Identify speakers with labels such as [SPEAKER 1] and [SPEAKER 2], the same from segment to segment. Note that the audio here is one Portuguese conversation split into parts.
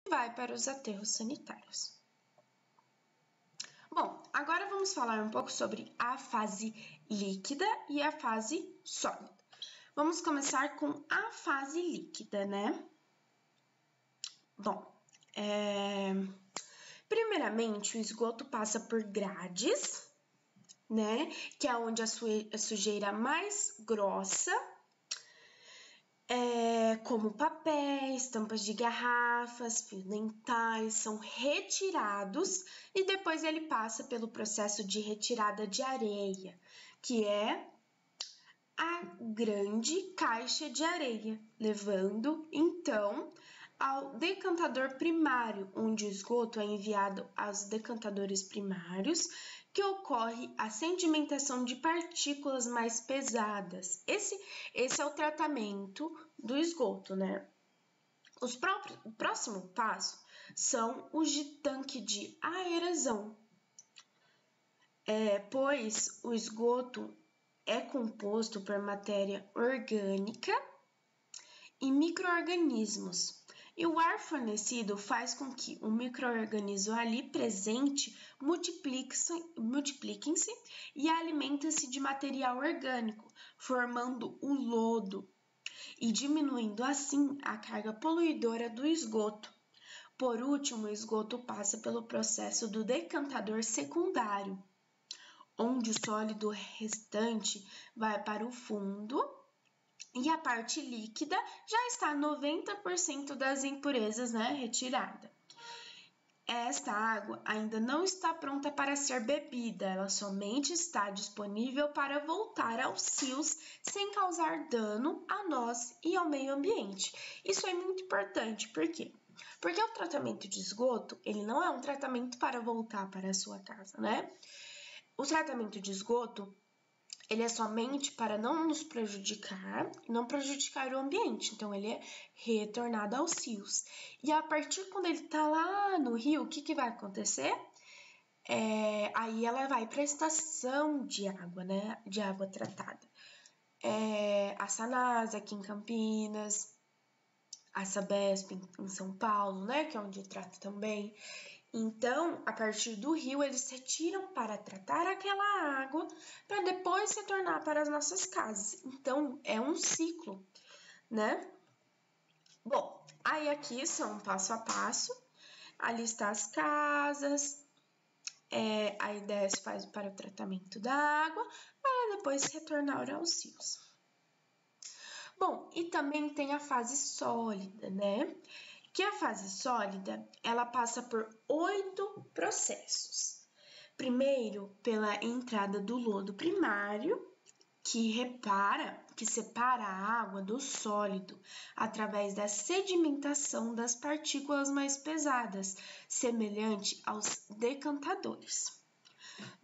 [SPEAKER 1] vai para os aterros sanitários. Bom, agora vamos falar um pouco sobre a fase líquida e a fase sólida. Vamos começar com a fase líquida, né? Bom, primeiramente o esgoto passa por grades, né? Que é onde a sujeira mais grossa, como papéis, tampas de garrafas, fios dentais, são retirados e depois ele passa pelo processo de retirada de areia, que é a grande caixa de areia, levando então ao decantador primário, onde o esgoto é enviado aos decantadores primários, que ocorre a sedimentação de partículas mais pesadas. Esse é o tratamento do esgoto, né? O próximo passo são os de tanque de aeração, pois o esgoto é composto por matéria orgânica e micro-organismos. E o ar fornecido faz com que o micro-organismo ali presente multipliquem-se e alimentem-se de material orgânico, formando o lodo e diminuindo assim a carga poluidora do esgoto. Por último, o esgoto passa pelo processo do decantador secundário, onde o sólido restante vai para o fundo e a parte líquida já está 90% das impurezas, né, retirada. Esta água ainda não está pronta para ser bebida, ela somente está disponível para voltar aos rios sem causar dano a nós e ao meio ambiente. Isso é muito importante, por quê? Porque o tratamento de esgoto, ele não é um tratamento para voltar para a sua casa, né? O tratamento de esgoto, ele é somente para não nos prejudicar e não prejudicar o ambiente. Então, ele é retornado aos rios. E a partir quando ele está lá no rio, o que vai acontecer? Aí ela vai para a estação de água, né? De água tratada. A Sanasa aqui em Campinas, a Sabesp em São Paulo, né? Que é onde trata também. Então, a partir do rio, eles retiram para tratar aquela água para depois retornar para as nossas casas. Então, é um ciclo, né? Bom, aí aqui são passo a passo. Ali está as casas, aí desce, faz para o tratamento da água, para depois retornar aos rios. Bom, e também tem a fase sólida, né? Que a fase sólida, ela passa por 8 processos. Primeiro, pela entrada do lodo primário, que separa a água do sólido através da sedimentação das partículas mais pesadas, semelhante aos decantadores.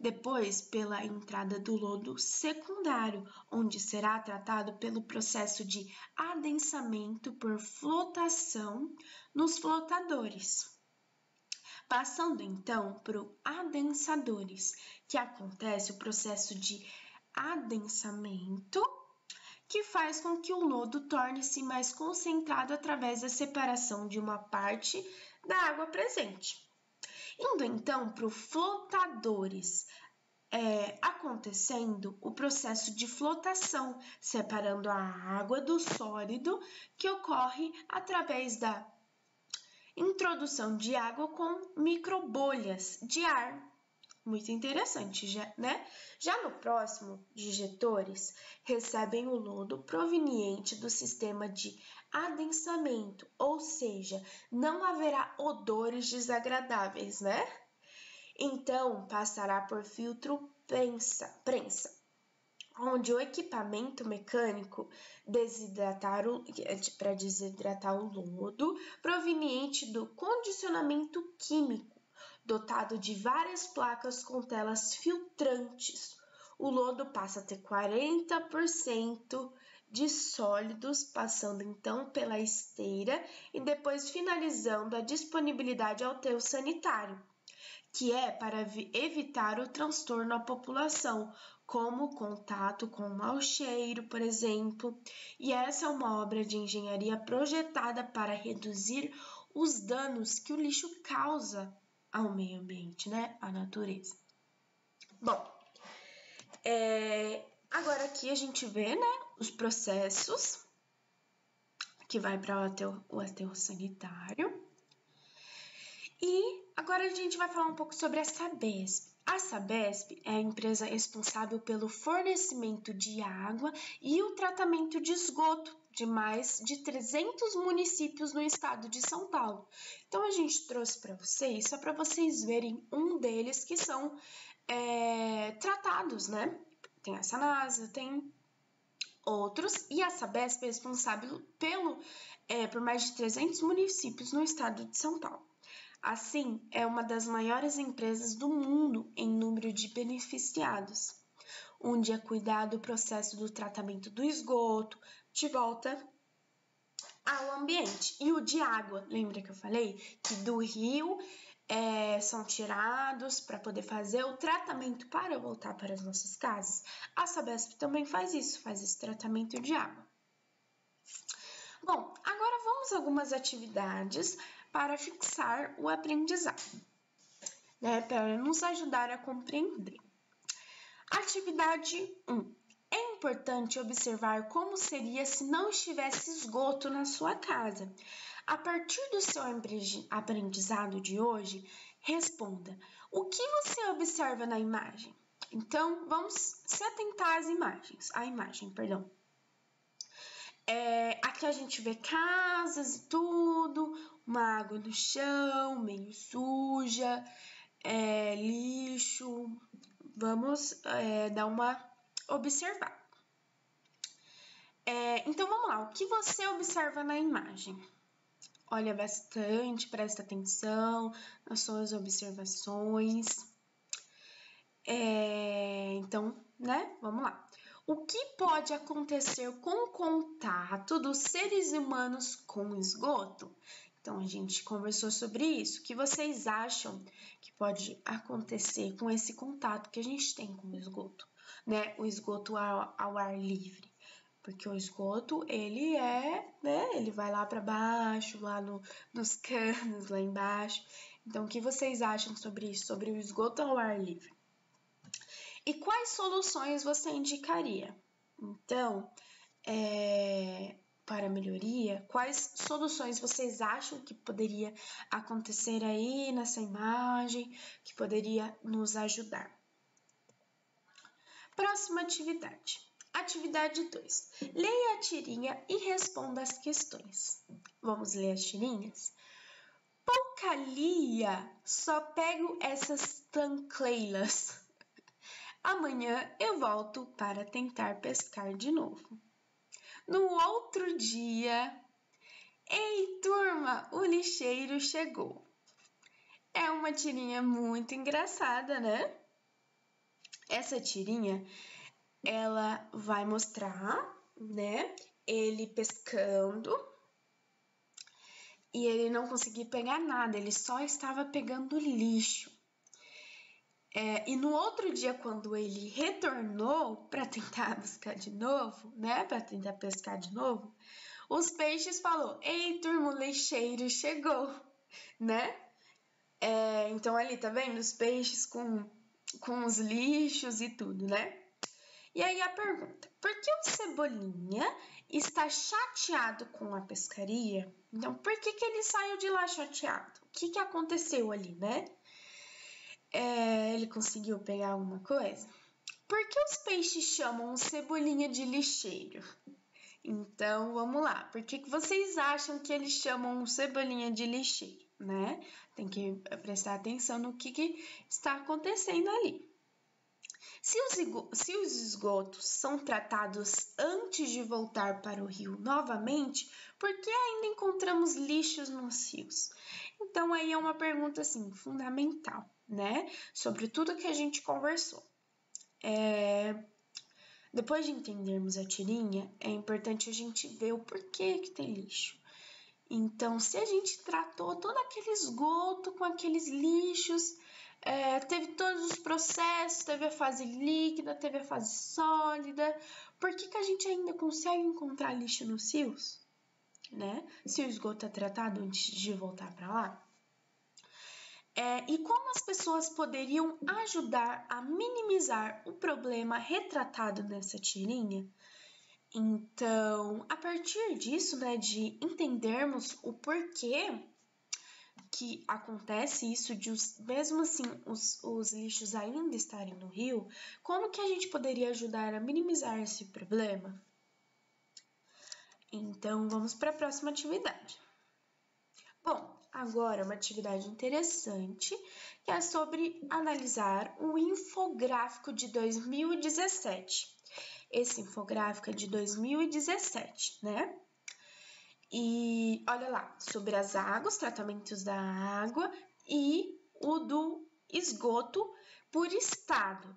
[SPEAKER 1] Depois, pela entrada do lodo secundário, onde será tratado pelo processo de adensamento por flotação nos flotadores. Passando então para os adensadores, que acontece o processo de adensamento, que faz com que o lodo torne-se mais concentrado através da separação de uma parte da água presente. Indo então para os flotadores, acontecendo o processo de flotação, separando a água do sólido, que ocorre através da introdução de água com microbolhas de ar. Muito interessante, né? Já no próximo, digetores recebem o lodo proveniente do sistema de adensamento, ou seja, não haverá odores desagradáveis, né? Então, passará por filtro prensa, onde o equipamento mecânico para desidratar o lodo proveniente do condicionamento químico, dotado de várias placas com telas filtrantes. O lodo passa a ter 40% de sólidos, passando então pela esteira e depois finalizando a disponibilidade ao aterro sanitário, que é para evitar o transtorno à população, como contato com mau cheiro, por exemplo. E essa é uma obra de engenharia projetada para reduzir os danos que o lixo causa ao meio ambiente, né? À natureza. Bom, agora aqui a gente vê, né, os processos que vai para o aterro sanitário. E agora a gente vai falar um pouco sobre a Sabesp. A Sabesp é a empresa responsável pelo fornecimento de água e o tratamento de esgoto de mais de 300 municípios no estado de São Paulo. Então, a gente trouxe para vocês, só para vocês verem um deles que são tratados, né? Tem a Sanasa, tem outros, e a Sabesp é responsável por mais de 300 municípios no estado de São Paulo. Assim, é uma das maiores empresas do mundo em número de beneficiados, onde é cuidado o processo do tratamento do esgoto de volta ao ambiente. E o de água, lembra que eu falei que do rio são tirados para poder fazer o tratamento para voltar para as nossas casas? A Sabesp também faz isso, faz esse tratamento de água. Bom, agora vamos a algumas atividades para fixar o aprendizado, né, para nos ajudar a compreender. Atividade 1. É importante observar como seria se não estivesse esgoto na sua casa. A partir do seu aprendizado de hoje, responda: o que você observa na imagem? Então, vamos se atentar às imagens. Aqui a gente vê casas e tudo, uma água no chão, meio suja, lixo. Vamos dar uma observada. Então, vamos lá. O que você observa na imagem? Olha bastante, presta atenção nas suas observações. Então, né? Vamos lá. O que pode acontecer com o contato dos seres humanos com o esgoto? Então, a gente conversou sobre isso. O que vocês acham que pode acontecer com esse contato que a gente tem com o esgoto, né? O esgoto ao ar livre. Porque o esgoto, ele ele vai lá para baixo, lá nos canos, lá embaixo. Então, o que vocês acham sobre isso, sobre o esgoto ao ar livre? E quais soluções você indicaria? Então, para melhoria, quais soluções vocês acham que poderia acontecer aí nessa imagem, que poderia nos ajudar? Próxima atividade. Atividade 2. Leia a tirinha e responda as questões. Vamos ler as tirinhas? Poucalia, só pego essas tancleilas. Amanhã eu volto para tentar pescar de novo. No outro dia, ei turma, o lixeiro chegou. É uma tirinha muito engraçada, né? Essa tirinha, ela vai mostrar, né, ele pescando e ele não conseguia pegar nada, ele só estava pegando lixo. E no outro dia, quando ele retornou para tentar buscar de novo, né, para tentar pescar de novo, os peixes falou: ei, turma, o lixeiro chegou, né? Então ali, tá vendo? Os peixes com os lixos e tudo, né? E aí a pergunta: por que o Cebolinha está chateado com a pescaria? Então, por que ele saiu de lá chateado? O que aconteceu ali, né? Ele conseguiu pegar alguma coisa? Por que os peixes chamam o Cebolinha de lixeiro? Então, vamos lá. Por que vocês acham que eles chamam o Cebolinha de lixeiro, né? Tem que prestar atenção no que está acontecendo ali. Se os esgotos são tratados antes de voltar para o rio novamente, por que ainda encontramos lixos nos rios? Então, aí é uma pergunta, assim, fundamental, né? Sobre tudo que a gente conversou. Depois de entendermos a tirinha, é importante a gente ver o porquê que tem lixo. Então, se a gente tratou todo aquele esgoto com aqueles lixos, teve todos os processos, teve a fase líquida, teve a fase sólida, por que a gente ainda consegue encontrar lixo nos rios? né? Se o esgoto é tratado antes de voltar para lá. E como as pessoas poderiam ajudar a minimizar o problema retratado nessa tirinha? Então, a partir disso, né, de entendermos o porquê que acontece isso, de mesmo assim os lixos ainda estarem no rio, como que a gente poderia ajudar a minimizar esse problema? Então, vamos para a próxima atividade. Bom, agora uma atividade interessante, que é sobre analisar o infográfico de 2017. Esse infográfico é de 2017, né? E olha lá, sobre as águas, tratamentos da água e o do esgoto por estado.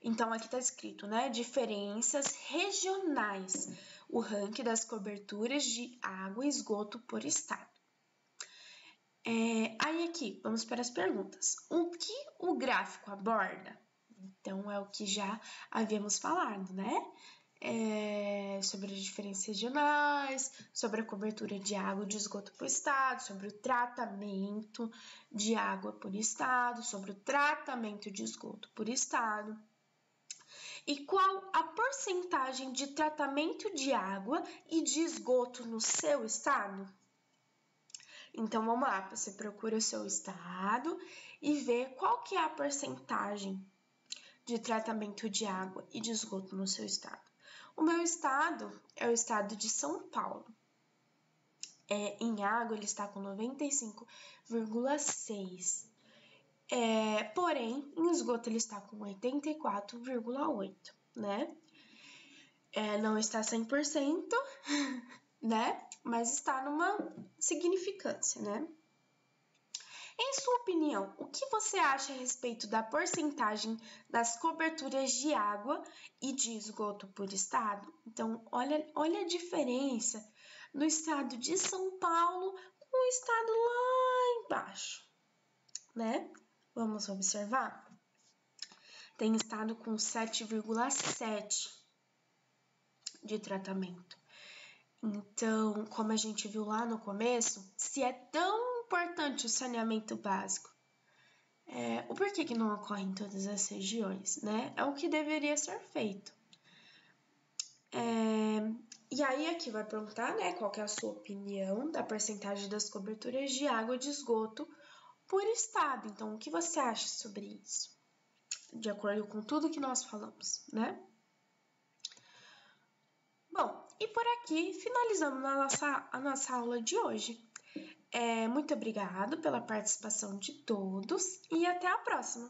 [SPEAKER 1] Então, aqui está escrito, né? Diferenças regionais. O ranking das coberturas de água e esgoto por estado. Aí aqui, vamos para as perguntas. O que o gráfico aborda? Então, é o que já havíamos falado, né? Sobre as diferenças regionais, sobre a cobertura de água e de esgoto por estado, sobre o tratamento de água por estado, sobre o tratamento de esgoto por estado. E qual a porcentagem de tratamento de água e de esgoto no seu estado? Então, vamos lá, você procura o seu estado e vê qual que é a porcentagem de tratamento de água e de esgoto no seu estado. O meu estado é o estado de São Paulo. Em água, ele está com 95,6%. Porém, em esgoto, ele está com 84,8%, né? Não está 100%, né? Mas está numa significância, né? Em sua opinião, o que você acha a respeito da porcentagem das coberturas de água e de esgoto por estado? Então, olha a diferença no estado de São Paulo com o estado lá embaixo, né? Vamos observar? Tem estado com 7,7 de tratamento. Então, como a gente viu lá no começo, se é tão importante o saneamento básico, o porquê que não ocorre em todas as regiões, né? É o que deveria ser feito. E aí aqui vai perguntar, né, qual que é a sua opinião da porcentagem das coberturas de água e de esgoto por estado. Então, o que você acha sobre isso? De acordo com tudo que nós falamos, né? Bom, e por aqui finalizamos a nossa aula de hoje. Muito obrigada pela participação de todos e até a próxima!